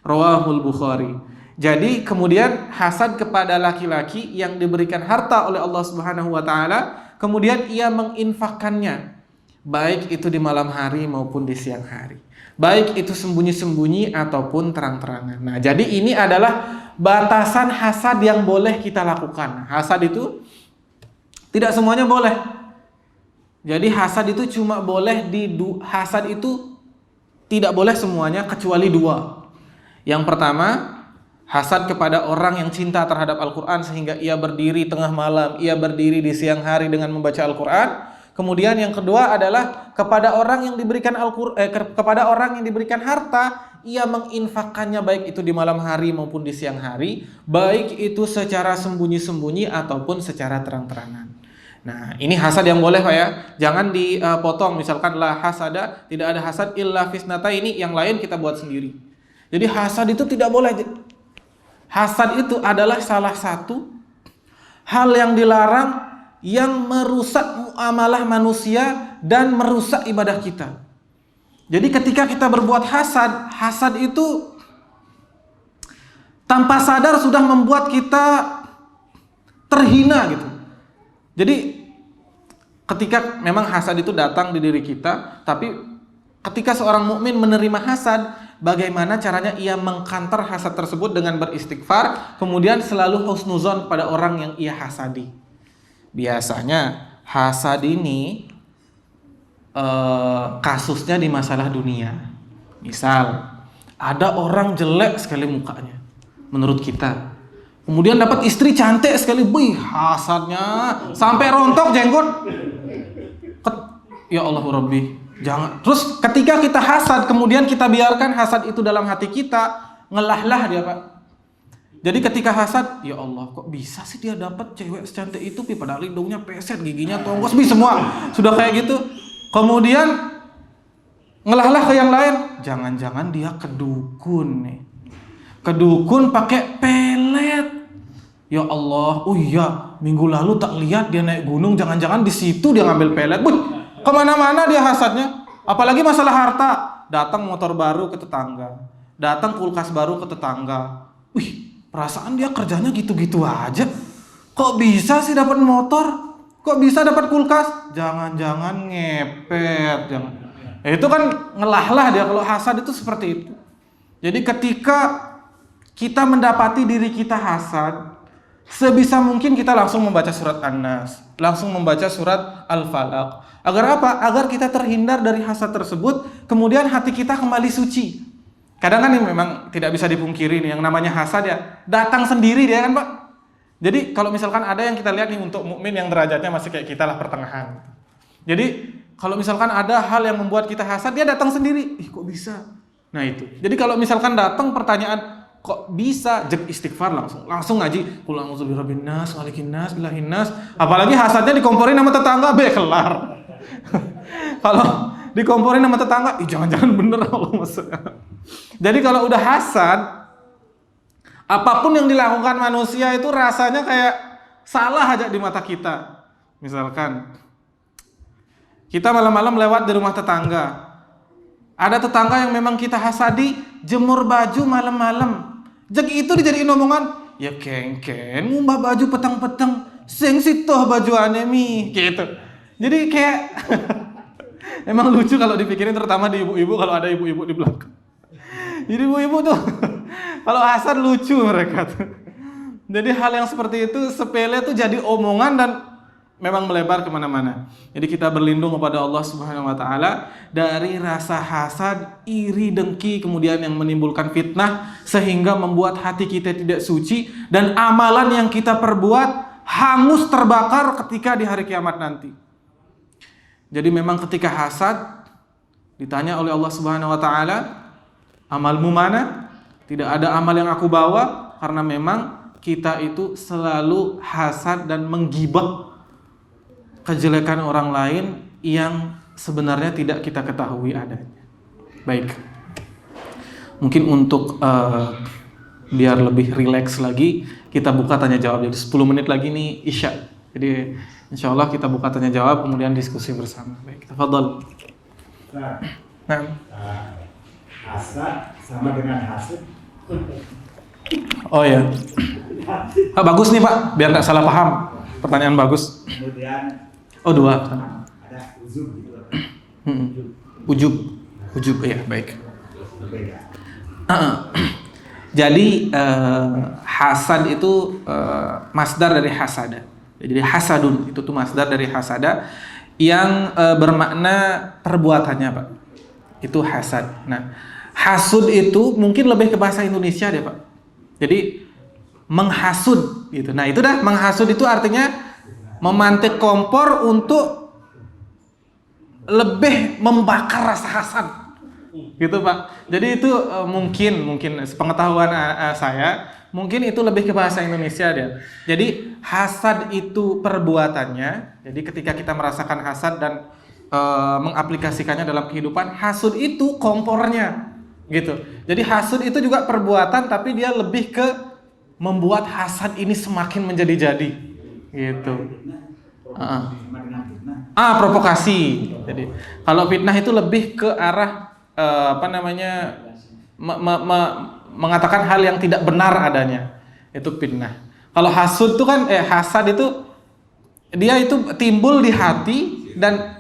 Rawahul Bukhari. Jadi kemudian hasad kepada laki-laki yang diberikan harta oleh Allah Subhanahu wa taala, kemudian ia menginfakkannya, baik itu di malam hari maupun di siang hari, baik itu sembunyi-sembunyi ataupun terang-terangan. Nah, jadi ini adalah batasan hasad yang boleh kita lakukan. Hasad itu tidak semuanya boleh. Jadi hasad itu cuma boleh hasad itu tidak boleh semuanya kecuali dua. Yang pertama, hasad kepada orang yang cinta terhadap Al-Quran sehingga ia berdiri tengah malam, ia berdiri di siang hari dengan membaca Al-Quran. Kemudian yang kedua adalah kepada orang yang diberikan kepada orang yang diberikan harta, ia menginfakkannya baik itu di malam hari maupun di siang hari, baik itu secara sembunyi-sembunyi ataupun secara terang-terangan. Nah, ini hasad yang boleh Pak ya. Jangan dipotong, misalkan la hasada, tidak ada hasad illa fisnata, ini yang lain kita buat sendiri. Jadi hasad itu tidak boleh. Hasad itu adalah salah satu hal yang dilarang, yang merusak muamalah manusia dan merusak ibadah kita. Jadi ketika kita berbuat hasad itu tanpa sadar sudah membuat kita terhina gitu. Jadi ketika memang hasad itu datang di diri kita, tapi ketika seorang mukmin menerima hasad, bagaimana caranya ia mengkantar hasad tersebut dengan beristighfar, kemudian selalu husnuzon pada orang yang ia hasadi. Biasanya hasad ini kasusnya di masalah dunia. Misal ada orang jelek sekali mukanya menurut kita, kemudian dapat istri cantik sekali, hasadnya sampai rontok jenggot. Ya Allah Rabbi, jangan. Terus ketika kita hasad, kemudian kita biarkan hasad itu dalam hati kita, ngelahlah dia Pak. Jadi ketika hasad, ya Allah, kok bisa sih dia dapat cewek secantik itu, padahal hidungnya peset, giginya tonggos, semua sudah kayak gitu. Kemudian ngelahlah ke yang lain, jangan-jangan dia kedukun nih. Kedukun pakai pelet. Ya Allah, oh iya, minggu lalu tak lihat dia naik gunung, jangan-jangan di situ dia ngambil pelet. Kemana-mana dia hasadnya. Apalagi masalah harta, datang motor baru ke tetangga, datang kulkas baru ke tetangga. Perasaan dia kerjanya gitu-gitu aja. Kok bisa sih dapat motor? Kok bisa dapat kulkas? Jangan-jangan ngepet, jangan. Itu kan ngelahlah dia. Kalau hasad itu seperti itu. Jadi ketika kita mendapati diri kita hasad, sebisa mungkin kita langsung membaca surat An-Nas, langsung membaca surat Al-Falaq. Agar apa? Agar kita terhindar dari hasad tersebut, kemudian hati kita kembali suci. Kadang kan memang tidak bisa dipungkiri nih, yang namanya hasad ya datang sendiri dia kan Pak. Jadi kalau misalkan ada yang kita lihat nih, untuk mukmin yang derajatnya masih kayak kita lah, pertengahan. Jadi kalau misalkan ada hal yang membuat kita hasad, dia datang sendiri. Kok bisa? Nah itu. Jadi kalau misalkan datang pertanyaan, kok bisa, istighfar langsung ngaji. Qul a'udzu birabbin nas, malikin nas, ilahin nas. Apalagi hasadnya dikomporin sama tetangga, kelar. Kalau dikomporin sama tetangga, jangan-jangan bener Allah maksudnya. Jadi kalau udah hasad, apapun yang dilakukan manusia itu rasanya kayak salah aja di mata kita. Misalkan kita malam-malam lewat di rumah tetangga, ada tetangga yang memang kita hasadi jemur baju malam-malam. Jadi itu dijadiin omongan, ya kengken ngumbah baju petang-petang, sing sitoh baju anemi gitu. Jadi kayak emang lucu kalau dipikirin, terutama di ibu-ibu, kalau ada ibu-ibu di belakang. Jadi ibu-ibu tuh kalau hasad lucu mereka tuh. Jadi hal yang seperti itu sepele tuh jadi omongan dan memang melebar kemana-mana. Jadi kita berlindung kepada Allah Subhanahu Wa Taala dari rasa hasad, iri, dengki, kemudian yang menimbulkan fitnah sehingga membuat hati kita tidak suci dan amalan yang kita perbuat hangus terbakar ketika di hari kiamat nanti. Jadi memang ketika hasad ditanya oleh Allah Subhanahu Wa Taala, amalmu mana? Tidak ada amal yang aku bawa, karena memang kita itu selalu hasad dan menggibah kejelekan orang lain yang sebenarnya tidak kita ketahui adanya. Baik. Mungkin untuk biar lebih rileks lagi, kita buka tanya jawab. Jadi 10 menit lagi nih Isya. Jadi insya Allah kita buka tanya jawab, kemudian diskusi bersama. Baik, tafadhol. Nah. Hasad sama dengan hasud. Oh ya. Bagus nih Pak, biar nggak salah paham. Pertanyaan bagus. Kemudian dua. ada ujub gitu. Ujub ya, baik. Berbeda. Jadi hasad itu masdar dari hasada. Jadi hasadun itu tuh masdar dari hasada yang bermakna perbuatannya Pak. Itu hasad. Nah, hasud itu mungkin lebih ke bahasa Indonesia deh Pak. Jadi menghasud gitu. Nah, itu dah, menghasud itu artinya memantik kompor untuk lebih membakar rasa hasad. Gitu Pak. Jadi itu mungkin sepengetahuan saya, mungkin itu lebih ke bahasa Indonesia dia. Jadi hasad itu perbuatannya. Jadi ketika kita merasakan hasad dan mengaplikasikannya dalam kehidupan, hasud itu kompornya gitu. Jadi hasud itu juga perbuatan, tapi dia lebih ke membuat hasad ini semakin menjadi-jadi gitu. Provokasi. Jadi kalau fitnah itu lebih ke arah mengatakan hal yang tidak benar adanya. Itu fitnah. Kalau hasud itu kan hasad itu dia itu timbul di hati dan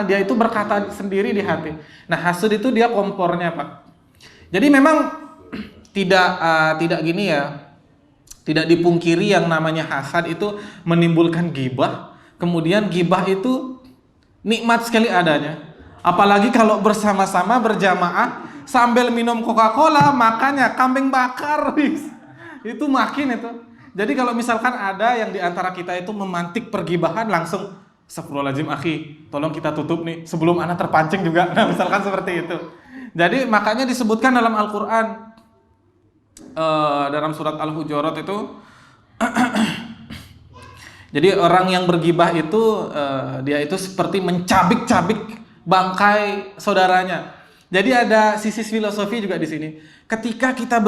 dia itu berkata sendiri di hati. Nah, hasud itu dia kompornya Pak. Jadi memang tidak gini ya, tidak dipungkiri yang namanya hasad itu menimbulkan ghibah. Kemudian ghibah itu nikmat sekali adanya. Apalagi kalau bersama-sama berjamaah sambil minum Coca-Cola, makannya kambing bakar. Itu makin itu. Jadi kalau misalkan ada yang di antara kita itu memantik pergibahan, langsung astagfirullahaladzim akhi, tolong kita tutup nih sebelum anak terpancing juga. Nah, misalkan seperti itu. Jadi makanya disebutkan dalam Al-Quran, dalam surat Al-Hujurat itu jadi orang yang bergibah itu dia itu seperti mencabik-cabik bangkai saudaranya. Jadi ada sisi filosofi juga di sini. Ketika kita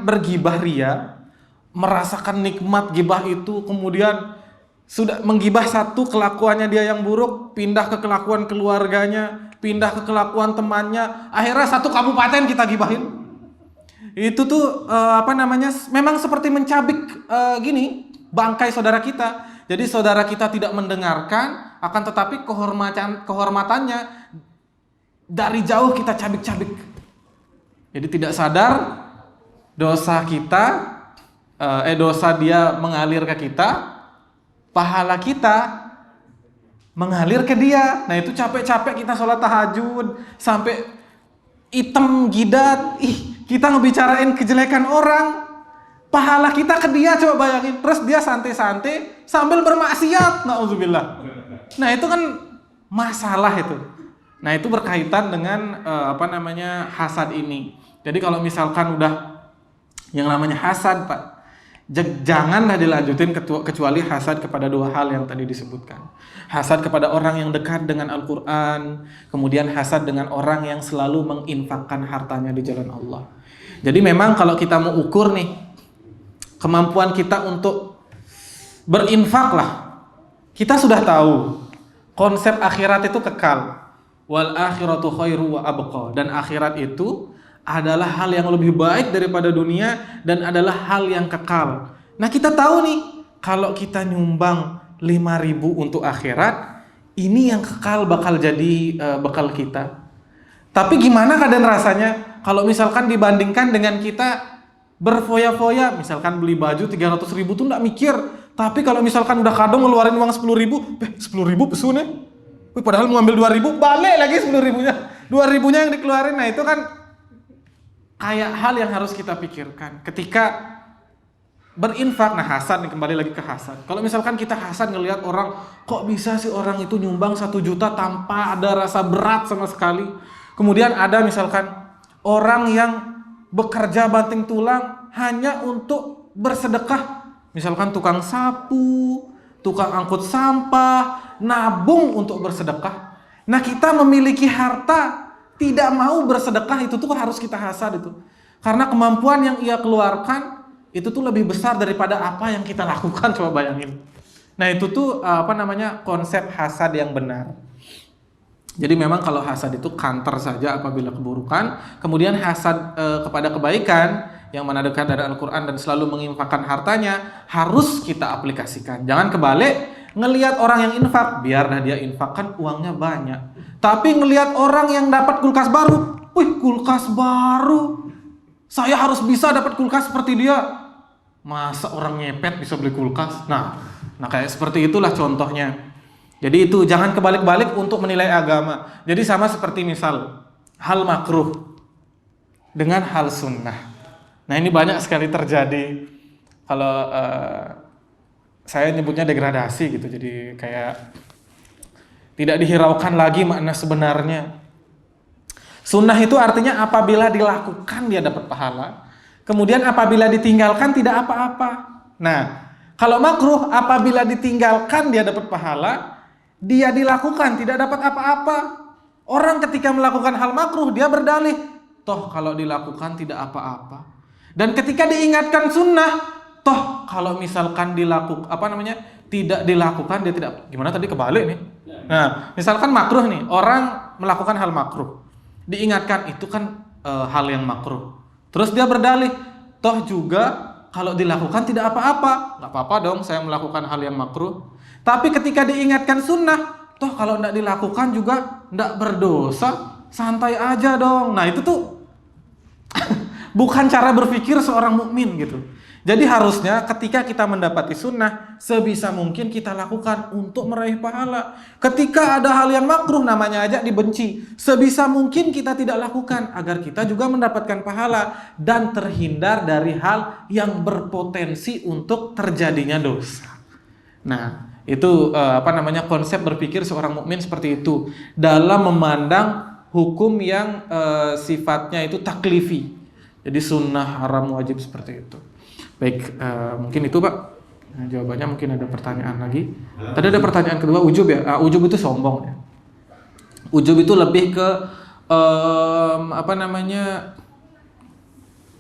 bergibah ria, merasakan nikmat gibah itu, kemudian sudah menggibah satu kelakuannya dia yang buruk, pindah ke kelakuan keluarganya, pindah ke kelakuan temannya, akhirnya satu kabupaten kita gibahin. Itu tuh memang seperti mencabik bangkai saudara kita. Jadi saudara kita tidak mendengarkan, akan tetapi kehormatannya dari jauh kita cabik-cabik. Jadi tidak sadar dosa kita, dosa dia mengalir ke kita, pahala kita mengalir ke dia. Nah, itu capek-capek kita sholat tahajud sampai hitam gidat, kita ngebicarain kejelekan orang, pahala kita ke dia, coba bayangin. Terus dia santai-santai sambil bermaksiat, na'udzubillah. Nah, itu kan masalah itu. Nah, itu berkaitan dengan hasad ini. Jadi kalau misalkan udah yang namanya hasad Pak, Janganlah dilanjutin kecuali hasad kepada dua hal yang tadi disebutkan. Hasad kepada orang yang dekat dengan Al-Quran, kemudian hasad dengan orang yang selalu menginfakkan hartanya di jalan Allah. Jadi memang kalau kita mau ukur nih kemampuan kita untuk berinfak lah, kita sudah tahu konsep akhirat itu kekal. Wal akhiratu khairu wa abqa, dan akhirat itu adalah hal yang lebih baik daripada dunia dan adalah hal yang kekal. Nah, kita tahu nih kalau kita nyumbang 5.000 untuk akhirat, ini yang kekal bakal jadi bekal kita. Tapi gimana keadaan rasanya kalau misalkan dibandingkan dengan kita berfoya-foya, misalkan beli baju 300.000 tuh enggak mikir, tapi kalau misalkan udah kadang ngeluarin uang 10.000, 10.000 pesu nih. Padahal mau ambil 2.000, balik lagi 10.000-nya. 2.000-nya yang dikeluarin. Nah, itu kan kayak hal yang harus kita pikirkan ketika berinfak. Nah, hasad nih, kembali lagi ke hasad. Kalau misalkan kita hasad ngelihat orang, kok bisa sih orang itu nyumbang 1 juta tanpa ada rasa berat sama sekali. Kemudian ada misalkan orang yang bekerja banting tulang hanya untuk bersedekah. Misalkan tukang sapu, tukang angkut sampah, nabung untuk bersedekah. Nah, kita memiliki harta tidak mau bersedekah, itu tuh harus kita hasad itu. Karena kemampuan yang ia keluarkan itu tuh lebih besar daripada apa yang kita lakukan, coba bayangin. Nah, itu tuh konsep hasad yang benar. Jadi memang kalau hasad itu counter saja apabila keburukan, kemudian hasad kepada kebaikan yang mana dekat dari Al-Quran dan selalu menginfakkan hartanya harus kita aplikasikan. Jangan kebalik, ngelihat orang yang infak, biarlah dia infakkan uangnya banyak. Tapi ngelihat orang yang dapat kulkas baru, wih kulkas baru, saya harus bisa dapat kulkas seperti dia. Masa orang ngepet bisa beli kulkas? Nah kayak seperti itulah contohnya. Jadi itu jangan kebalik-balik untuk menilai agama. Jadi sama seperti misal hal makruh dengan hal sunnah. Nah, ini banyak sekali terjadi. Kalau saya nyebutnya degradasi gitu. Jadi kayak tidak dihiraukan lagi makna sebenarnya. Sunnah itu artinya apabila dilakukan dia dapat pahala. Kemudian apabila ditinggalkan tidak apa-apa. Nah, kalau makruh apabila ditinggalkan dia dapat pahala, dia dilakukan tidak dapat apa-apa. Orang ketika melakukan hal makruh dia berdalih, toh kalau dilakukan tidak apa-apa. Dan ketika diingatkan sunnah, toh kalau misalkan tidak dilakukan dia tidak, gimana tadi kebalik nih. Nah, misalkan makruh nih, orang melakukan hal makruh, diingatkan itu kan hal yang makruh. Terus dia berdalih, toh juga kalau dilakukan tidak apa-apa. Nggak apa-apa dong saya melakukan hal yang makruh. Tapi ketika diingatkan sunnah, toh kalau tidak dilakukan juga tidak berdosa, santai aja dong. Nah, itu tuh bukan cara berpikir seorang mukmin gitu. Jadi harusnya ketika kita mendapati sunnah, sebisa mungkin kita lakukan untuk meraih pahala. Ketika ada hal yang makruh, namanya aja dibenci, sebisa mungkin kita tidak lakukan agar kita juga mendapatkan pahala dan terhindar dari hal yang berpotensi untuk terjadinya dosa. Nah, itu konsep berpikir seorang mukmin seperti itu dalam memandang hukum yang sifatnya itu taklifi. Jadi sunnah, haram, wajib seperti itu. Baik, mungkin itu Pak. Nah, jawabannya mungkin ada pertanyaan lagi. Tadi ada pertanyaan kedua, ujub ya. Ujub itu sombong ya. Ujub itu lebih ke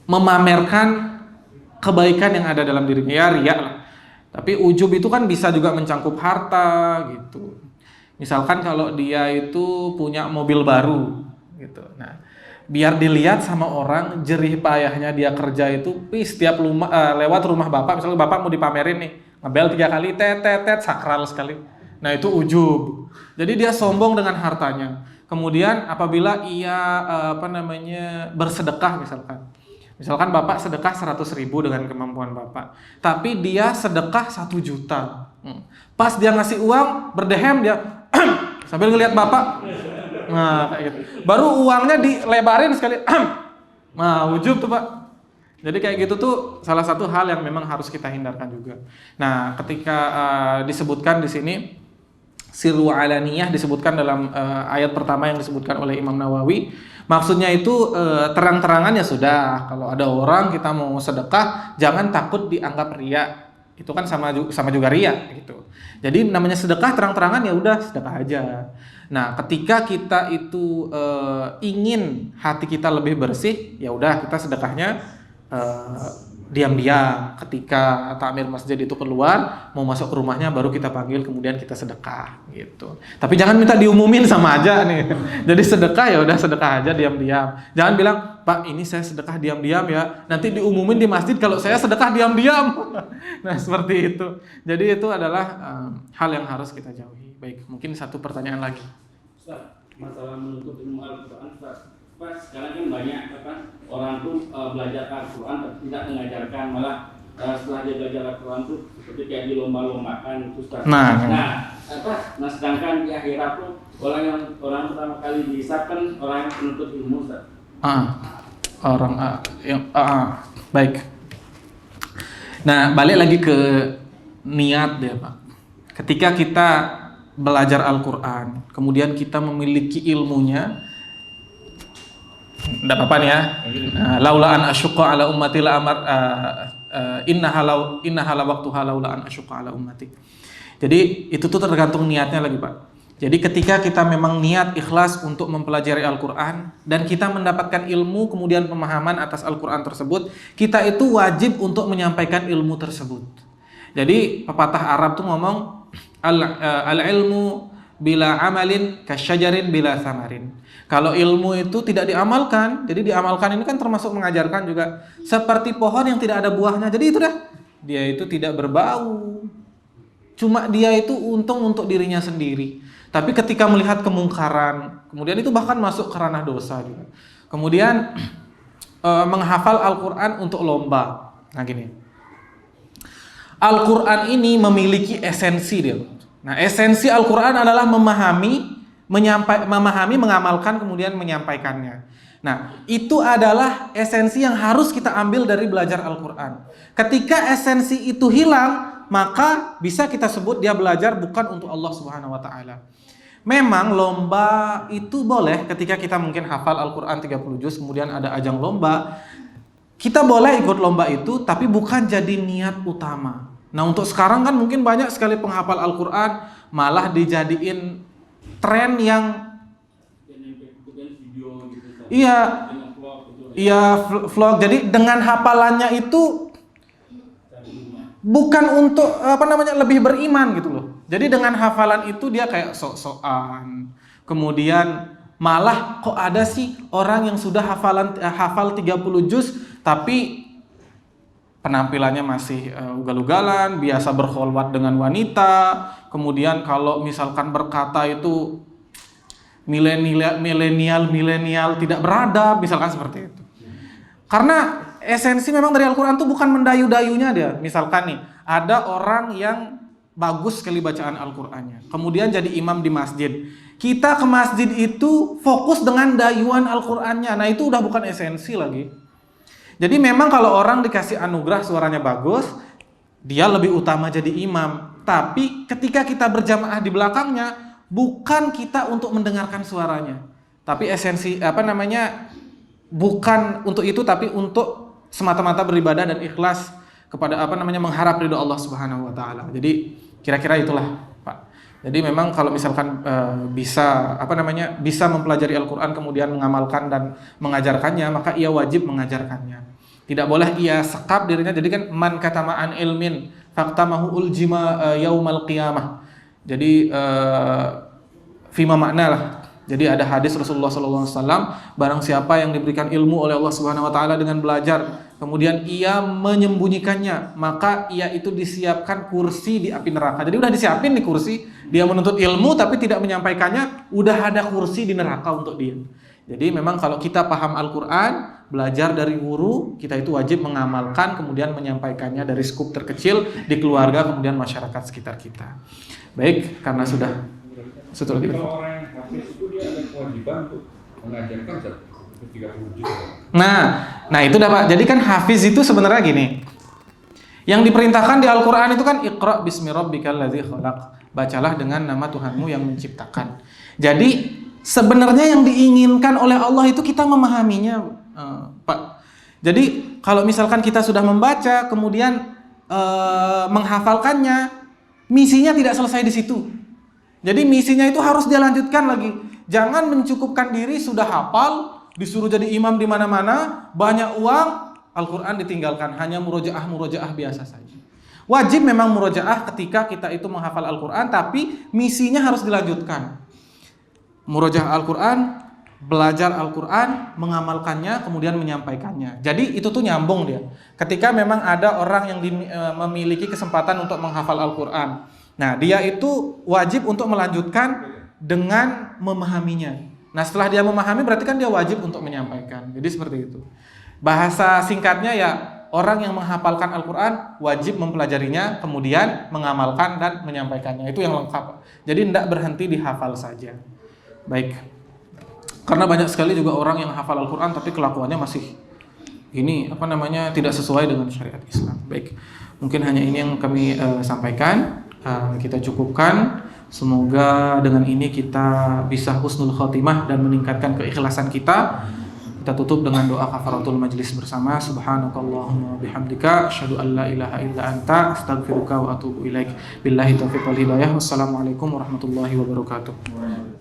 memamerkan kebaikan yang ada dalam dirinya. Ya, riya lah. Tapi ujub itu kan bisa juga mencangkup harta gitu. Misalkan kalau dia itu punya mobil baru gitu. Nah, biar dilihat sama orang jerih payahnya dia kerja itu, setiap lewat rumah bapak, misalnya bapak mau dipamerin nih, ngebel 3 kali, tet, sakral sekali. Nah, itu ujub. Jadi dia sombong dengan hartanya. Kemudian apabila ia bersedekah misalkan bapak sedekah 100.000 dengan kemampuan bapak, tapi dia sedekah 1 juta. Pas dia ngasih uang, berdehem dia sambil ngelihat bapak. Nah, kayak gitu. Baru uangnya dilebarin sekali. Nah, ujub tuh Pak. Jadi kayak gitu tuh salah satu hal yang memang harus kita hindarkan juga. Nah, ketika disebutkan di sini sirru alaniyah disebutkan dalam ayat pertama yang disebutkan oleh Imam Nawawi. Maksudnya itu terang-terangan ya sudah. Kalau ada orang kita mau sedekah, jangan takut dianggap riya. Itu kan sama juga riya gitu. Jadi namanya sedekah terang-terangan ya udah sedekah aja. Nah, ketika kita itu ingin hati kita lebih bersih, ya udah kita sedekahnya diam-diam. Ketika takmir masjid itu keluar, mau masuk ke rumahnya baru kita panggil, kemudian kita sedekah gitu. Tapi jangan minta diumumin sama aja nih. Jadi sedekah ya udah sedekah aja diam-diam. Jangan bilang, "Pak, ini saya sedekah diam-diam ya. Nanti diumumin di masjid kalau saya sedekah diam-diam." Nah, seperti itu. Jadi itu adalah hal yang harus kita jauhi. Baik, mungkin satu pertanyaan lagi. Ustaz, masalah menuntut ilmu Al-Quran, Ustaz. Pas sekarang kan banyak orang tuh belajar Al-Quran tapi tidak mengajarkan, malah setelah dia belajar Al-Quran tuh seperti kayak dilomba-lombakan, Ustaz. Nah, sedangkan di akhirat tuh orang pertama kali dihisab kan orang yang menuntut ilmu, Ustaz. Baik. Nah, balik lagi ke niat deh, Pak. Ketika kita belajar Al-Quran, kemudian kita memiliki ilmunya, tidak apa-apa nih ya. Laula an asyqa ala ummati la amar innaha la waqtuha laula an asyqa ala ummati. Jadi itu tuh tergantung niatnya lagi, Pak. Jadi ketika kita memang niat ikhlas untuk mempelajari Al-Quran dan kita mendapatkan ilmu kemudian pemahaman atas Al-Quran tersebut, kita itu wajib untuk menyampaikan ilmu tersebut. Jadi pepatah Arab tuh ngomong al-ilmu bila amalin kasyajarin bila samarin. Kalau ilmu itu tidak diamalkan, jadi diamalkan ini kan termasuk mengajarkan juga, seperti pohon yang tidak ada buahnya. Jadi itu dah, dia itu tidak berbau. Cuma dia itu untung untuk dirinya sendiri. Tapi ketika melihat kemungkaran, kemudian itu bahkan masuk ke ranah dosa juga. Kemudian menghafal Al-Quran untuk lomba. Nah gini, Al-Quran ini memiliki esensi dia. Nah, esensi Al-Quran adalah memahami, mengamalkan, kemudian menyampaikannya. Nah, itu adalah esensi yang harus kita ambil dari belajar Al-Quran. Ketika esensi itu hilang, maka bisa kita sebut dia belajar bukan untuk Allah Subhanahu wa Ta'ala. Memang lomba itu boleh ketika kita mungkin hafal Al-Quran 30 juz, kemudian ada ajang lomba. Kita boleh ikut lomba itu, tapi bukan jadi niat utama. Nah, untuk sekarang kan mungkin banyak sekali penghafal Al-Quran malah dijadiin tren yang vlog. Jadi dengan hafalannya itu bukan untuk lebih beriman gitu loh. Jadi dengan hafalan itu dia kayak sok-sokan. Kemudian malah kok ada sih orang yang sudah hafal 30 juz tapi penampilannya masih ugal-ugalan, biasa berkholwat dengan wanita. Kemudian kalau misalkan berkata itu milenial tidak beradab, misalkan seperti itu. Karena esensi memang dari Al-Quran itu bukan mendayu-dayunya dia. Misalkan nih, ada orang yang bagus sekali bacaan Al-Qurannya, kemudian jadi imam di masjid. Kita ke masjid itu fokus dengan dayuan Al-Qurannya. Nah itu udah bukan esensi lagi. Jadi memang kalau orang dikasih anugerah suaranya bagus, dia lebih utama jadi imam. Tapi ketika kita berjamaah di belakangnya, bukan kita untuk mendengarkan suaranya. Tapi esensi bukan untuk itu, tapi untuk semata-mata beribadah dan ikhlas kepada mengharap ridho Allah Subhanahu wa Ta'ala. Jadi kira-kira itulah, Pak. Jadi memang kalau misalkan bisa mempelajari Al-Quran kemudian mengamalkan dan mengajarkannya, maka ia wajib mengajarkannya. Tidak boleh ia sekap dirinya. Jadi kan man katama'an ilmin faktamahu uljima yaumal qiyamah. Jadi fima makna lah. Jadi ada hadis Rasulullah SAW, barang siapa yang diberikan ilmu oleh Allah Subhanahu Wa Taala dengan belajar, kemudian ia menyembunyikannya, maka ia itu disiapkan kursi di api neraka. Jadi udah disiapin nih kursi, dia menuntut ilmu tapi tidak menyampaikannya, udah ada kursi di neraka untuk dia. Jadi memang kalau kita paham Al-Quran, belajar dari guru, kita itu wajib mengamalkan, kemudian menyampaikannya dari skup terkecil di keluarga, kemudian masyarakat sekitar kita. Baik, karena sudah Jadi kalau orang yang hafiz itu dia ada kewajiban untuk mengajarkan 30 juz. Nah itu dah Pak. Jadi kan hafiz itu sebenarnya gini. Yang diperintahkan di Al-Quran itu kan Iqra bismi rabbikal ladzi khalaq. bacalah dengan nama Tuhanmu yang menciptakan. Jadi sebenarnya yang diinginkan oleh Allah itu kita memahaminya, Pak. Jadi kalau misalkan kita sudah membaca kemudian menghafalkannya, misinya tidak selesai di situ. Jadi misinya itu harus dia lanjutkan lagi. Jangan mencukupkan diri sudah hafal, disuruh jadi imam di mana-mana, banyak uang, Al-Quran ditinggalkan, hanya murojaah biasa saja. Wajib memang murojaah ketika kita itu menghafal Al-Quran, tapi misinya harus dilanjutkan. Murojaah Al-Quran, belajar Al-Quran, mengamalkannya, kemudian menyampaikannya. Jadi itu tuh nyambung dia. Ketika memang ada orang yang memiliki kesempatan untuk menghafal Al-Quran, nah dia itu wajib untuk melanjutkan dengan memahaminya. Nah setelah dia memahami berarti kan dia wajib untuk menyampaikan. Jadi seperti itu. Bahasa singkatnya ya, orang yang menghafalkan Al-Quran wajib mempelajarinya, kemudian mengamalkan dan menyampaikannya. Itu yang lengkap. Jadi tidak berhenti dihafal saja. Baik. Karena banyak sekali juga orang yang hafal Al-Quran tapi kelakuannya masih tidak sesuai dengan syariat Islam. Baik. Mungkin hanya ini yang kami sampaikan. Kita cukupkan. Semoga dengan ini kita bisa husnul khotimah dan meningkatkan keikhlasan kita. Kita tutup dengan doa kafaratul majlis bersama. Subhanakallahumma bihamdika asyhadu an la ilaha illa anta astaghfiruka wa atubu ilaik. Billahi taufiq wal hidayah. Wassalamualaikum warahmatullahi wabarakatuh.